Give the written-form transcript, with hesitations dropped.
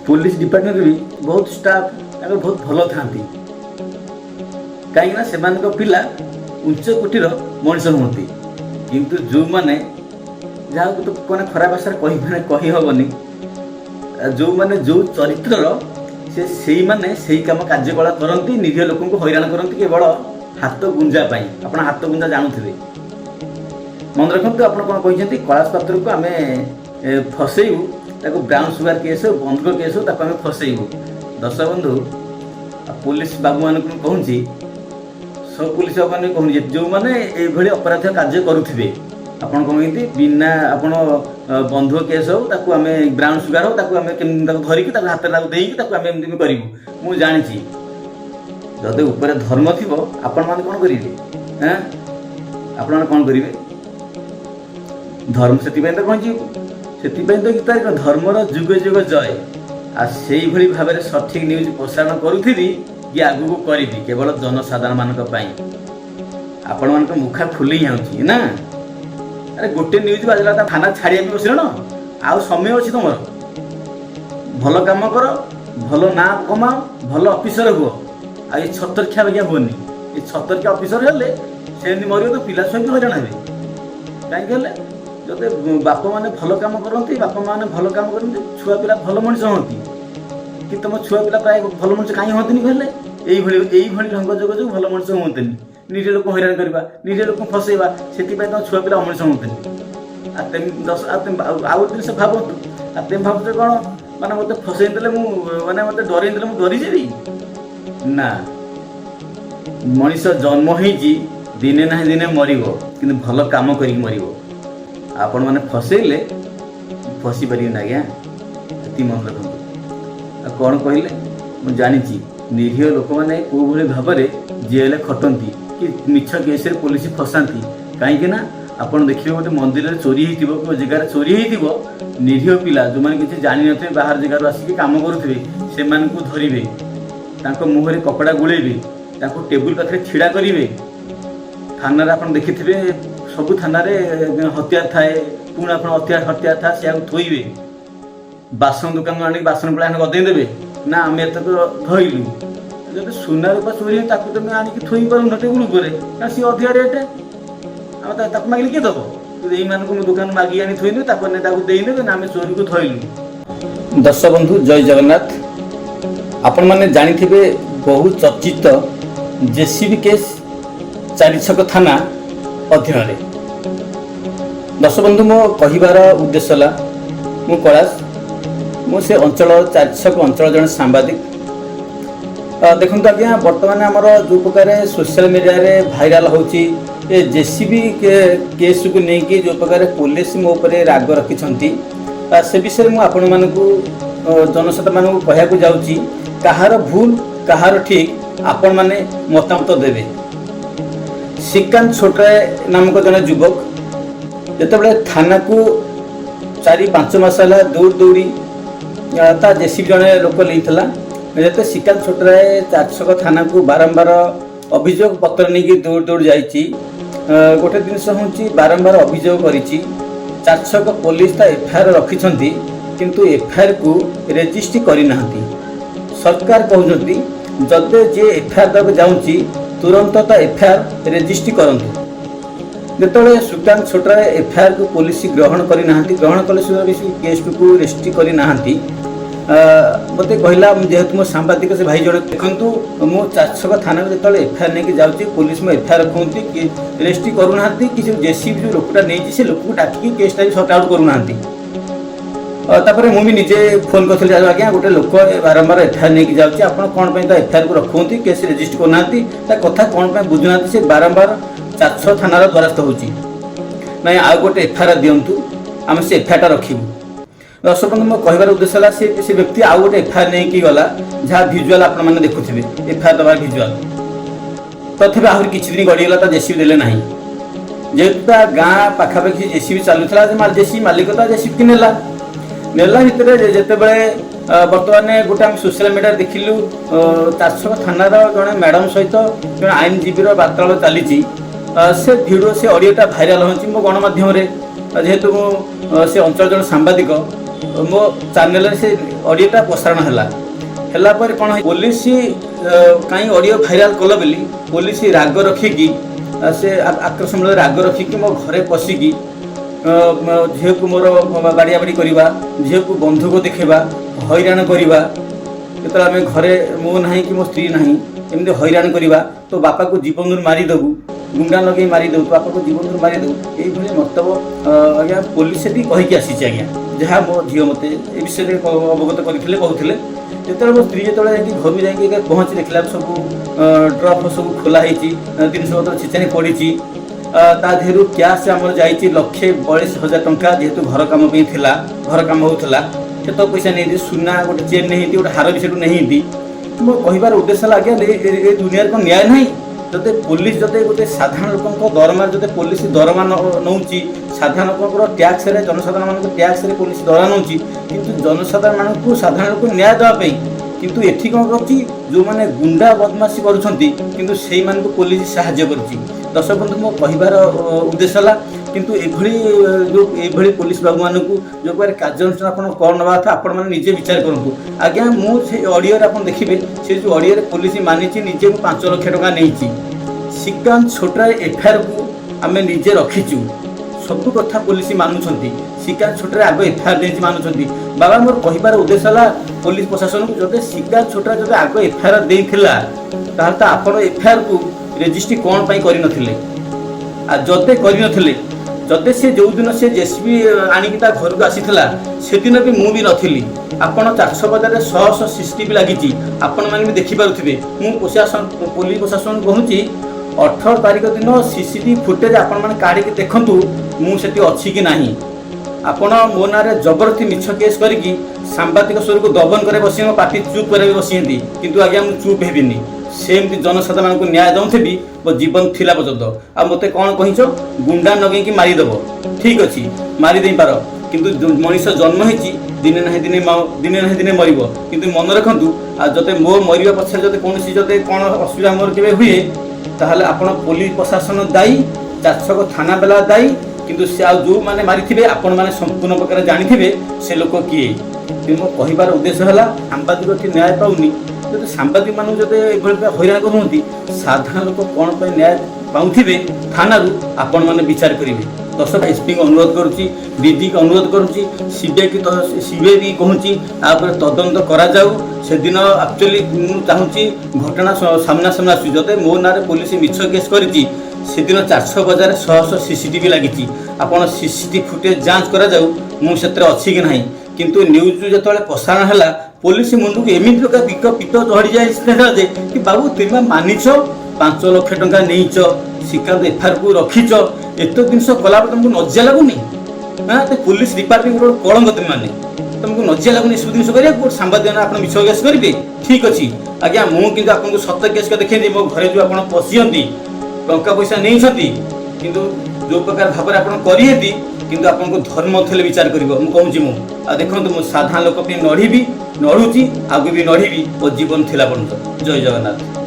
Police department भी बहुत staff बहुत भल था कहीं से पिला उच्च कोटीर मनीष नुहति किंतु जो मैंने जहाँ तो मैंने खराब भाषा कही हेनी जो मैंने जो चरित्र से सही कम कार्यकला करती निरीह लोक हैरान करती केवल हाथ गुंजा आप हाथ गुंजा जानूे मन रखु आप कहते कैलाश पात्र को आम फसैबू ताको ब्राउन सुगार केस बंधुक केस आम फसैबू दर्शक बंधु पुलिस बाबू मान कहूँ सब पुलिस बाबू मान कहूँ जो मैंने ये अपराध कार्य करुवे आपन कहते बिना आपन बंधुक केस हो ताकू आम ब्राउन सुगार हो ताकू आम धरिकी हाथ देकी करूँ मुझे जानी जदि ऊपर धर्म थी आपण मैंने कौन करेंगे आपण मैंने कौन करेंगे धर्म से तो कौन से तो धर्मर जुग जुग जय आ से भाव में सठिक न्यूज प्रसारण करुथी कि आगू करी केवल जनसाधारण मान आपण मान मुखा खुली जाऊँगी ना अरे गोटे न्यूज बाजला थाना छाड़िया भी बस आउ समय अच्छी तुम भल कम कर भल ना कमाओ भल अफिसर हुआ आ ये छतरखिया बागिया हुनि ये छतरखिया अफिसर हेले से मर तो पिला छुआ भी हईराण हे कहीं जो बापा मैंने भल कम करती बापा मैंने भल कम करते छुआ पिला भल मनीष हमें कि तुम छुआ पिला प्राय भल मनीष कहीं हमें कहले यही ढंग जोग जो भल मनीष हमें निजे लोक हैरान करवा निजे लोक फसैवा से तुम छुआ पिला अमनीष हमें आउ जिन भावतु तुम भावुच कौन माने मत फसैदे माने मत डरईदे मुझे डरीजी ना मनीष जन्म हो दिने ना दिने मर कि भल कम कर मर आपण मैंने फसैले फसी पारे आज्ञा ये मन रखु कौन कहले मुझे जानी निरीह लोक मैंने कौ भाव में जेल खटती कि मिछ केस पुलिस फसाती कहीं आपड़ देखिए गोटे मंदिर में चोरी हो जगार चोरी हो निरीह पिला जो मैंने किसी जानी थे बाहर जगार आसिक कम करुवे से धरवे मुहर कपड़ा गुड़े टेबुल पाखे छिड़ा करेंगे थाना आप देखिथे सबू थाना हथियार थाए पुणी आप हथियार था से थोइबे बासन दुकान आने बासन पड़ा गदेदेवे ना आम तक धरलु जब सुना रूपा चोरी तुम आनिक थोई पार टेबुल पर सी अधिक रेट आम मागिले किए दब यही दुकान मागिक आनी थोई देने ना आम चोरी को धरलु। दर्शक बंधु जय जगन्नाथ आपण मैंने जानी बहु चर्चित जेसीबी केस चारिछक थाना अध्ययन दर्शक बंधु मो कहिबार उद्देश्य है मु कैलाश से अंचल चारिछक अंचल जन सांबादिक देखो आज्ञा बर्तमान आमर जो प्रकार सोशल मीडिया रे भाइराल होची ए जेसीबी केस को लेकिन जो प्रकार पुलिस मो ऊपर राग रखिंट से विषय मुझे आपण मानू जनसाधारण मानू कहूँ जाऊँगी कहार भूल कहार ठीक आपण मैंने मतामत देवे। श्रीकांत छोटराय नामक जड़े युवक जिते थाना को 4-5 मास है दौड़ दौड़ी ता जेसीबी जड़े लोक नहीं जो श्रीकांत छोटराय चारछक थाना को बारंबार अभियोग पत्र नहीं दौड़ दौड़ जाइए गोटे जिनस हूँ बारंबार अभियोग कर चारछक पुलिस एफआईआर रखिंट किंतु एफआईआर को रेजिस्ट्री करना सरकार कहते जदे जे एफआईआर देवाक जाऊँगी तुरंत एफआईआर रेजिस्ट्री करूँ जिते श्रीकांत छोटराय एफआईआर को पुलिस ग्रहण करना ग्रहण कले केस को रेजिस्ट्री करना मत कहला जेहेतु मो सांबादिक से भाई जड़े देखु मो चारछक थाना जो एफआईआर नहीं जाऊँगी पुलिस में एफआईआर रखुँगी कि रेजिस्ट्री करूना कि जेसीबी जो लोकटा नहीं से लोक को डाकिक केसटा भी सर्ट आउट करूना तापर मुझे निजे फोन करी आज्ञा गोटे लोक बारंबार एफआईआर नहीं जाऊँगी आप कौन एफआईआर को रखुँगी केस रेजिस्ट्री करना कथा कौन बुझुना से बारंबार चारछक थानार द्वारस्थ होची ना आउ गोटे एफआईआर दिंतु आम से एफआईआर रखू दर्शक बंधु मो कहबार उद्देश्य है से व्यक्ति आउ गोटे एफआईआर नहीं गला जहाँ भिजुआल आपने देखुवे एफआईआर दबार भिजुआल तथापि आहरी किसी दिन गड़ीगला जेसीबी देले ना जेहेतु गाँ पाखापाखि जेसीबी चलूला जेसीबी मालिक जेसीबी की नेला भितर जिते बर्तमान गोटे आम सोशल मीडिया देखिलु चारछक थानार जड़े मैडम सहित जो आईनजीवी वार्तालाप चली से भिडियो से ऑडियोटा भाइराल हो मो गणमाध्यम जेहेतु से अंचल जन सांबादिक मो चैनल से ऑडियोटा प्रसारण है पर कौन पुलिस कहीं ऑडियो भाइराल कल बोली पुलिस राग रखिकी से आक्रोश मूल राग रखिकी मो घरे पशिकी झील को मोर बाड़िया बाड़ी करवा झील को बंधुक देखा हैरान करवा जो आम घरे मो ना कि मो स्त्री ना एमती हैरान करवा तो बापा को जीवन मारिदेबू गुंडा लगे मारिदेबू तो बापा को जीवन मारिदेबू ये मतलब आज्ञा पुलिस भी कहीकि आसी आज्ञा जहाँ मो झील मत ए विषय अवगत करते कहते जो मो स्त्री जो घर जाकि पहुँची देखला सब ट्रफ सब खोलाई जिन छिचानी पड़ी देहरु कैश आम जा 1,42,000 टंका जेहेतु घर कम घर कम होता केत पैसा नहीं सुना गोटे चेन नहीं गोटे हार भी से नहीं मो कहार उद्देश्य आज्ञा ए दुनिया को न्याय ना जब पुलिस जब गोटे साधारण लोक दरमा जब पुलिस दरमा नौ साधारण लोक टैक्स जनसाधारण मान टैक्स पुलिस दरा नौ कि जनसाधारण मानक साधारण लोक न्याय देवाई किंतु एठी कौन कर जो मैंने गुंडा बदमाशी कर पुलिस साहाय्य कर दर्शक बंधु मो कहार उद्देश्य है किंतु ये पुलिस बाबू मान जो कार्यानुष्ठान आप कौन नवा था आपण मैंने निजे विचार करूँ आज्ञा मुझे ऑडियो आप देखिए से जो ऑडियो पुलिस मानी निजे 5 लाख टका नहीं श्रीकांत छोटरा एफआईआर को आम निजे रखीचु सब कथा पुलिस मानुंट श्रीकांत छोटरा आग एफआईआर दे मानुंट बाबा मोर कहार उद्देश्य है पुलिस प्रशासन को जब श्रीकांत छोटरा जब आग एफआईआर देला तो आपण एफआईआर को रेजिस्ट्री कौन करनथिले आ जदे करनथिले जदे से जो दिन से जेसीबी आनिकी ता घर को आसीथिला से दिन भी मु भी नथिली आपण 400 बजार 100 सीसीटीवी लागिची आपण माने भी देखि पारुथिबे मु प्रशासन पुलिस प्रशासन कहूची 18 तारिख दिन सीसीटीवी फुटेज आपण माने काढी के देखंतु मु सेठी अछि कि नाही आपण मो नारे जबरदस्ती मिछ केस करिकी सांबादिक स्वर को दबन करे बसी पार्टी चुप करे बसी किंतु आज्ञा मु चुप हेबिनी सेमती जनसाधारण को न्याय दौथि मो जीवन थिला पर्यंत आ मते कौन कहीच गुंडा नगे मारिदेव ठीक अच्छी मारिदे पार किंतु मनीष जन्म होती दिने ना दिने मरब किंतु मन रखु आ जते मो मरवा पछे जते कौन जते कौन असुविधा मोर के हुए ताहले आपण पुलिस प्रशासन दायी 4 थाना बेला दायी किंतु से जो मैंने मारी आपण मैंने संपूर्ण प्रकार जानी से लोक किए मो कहार उद्देश्य है सांबादिक न्याय पाऊनी जो सांबादिक मान जो हैरान करूँ साधारण लोक कौन पर न्याय पाऊे थाना आपण मैंने विचार करेंगे दर्शक एसपी को अनुरोध करुच्ची डीजी को अनुरोध करुच्ची सीबीआई भी कहूँ तदंत करा से दिन एक्चुअली चाहूँगी घटना सामना सामना आसू जब मो ना पुलिस मिछ केस कर से दिन 400 बजार 100 सीसीटीवी लगी आपड़ सीसीटीवी फुटेज जांच करा मुझे अच्छी कि ना किंतु न्यूज जो प्रसारण है पुलिस मुंड को एमती प्रकार पिक पित चढ़ी जाए कि बाबू तुम मानिच 5 लाख टंका नहीं श्रीकांत एफआईआर को रखीच एत जिन कला तुमको नजिया लगुनि हाँ तो पुलिस डिपार्टमेंट कलंक तुम मैंने तुमको नजिया लगुनि सब जिन कर सांबादिक आप मिछ केस करेंगे ठीक अच्छे आज्ञा मुझे आपको सत केस देखें मो घर जो आप पशिंट टंका पैसा नहीं किंतु जो प्रकार भाव में करती किंतु आपको धर्म थे विचार कर कहूँ देखो मुझे साधारण लोक नढ़ी नढ़ुची आगे भी नढ़ी और जीवन थिला पर्यंत जय जगन्नाथ।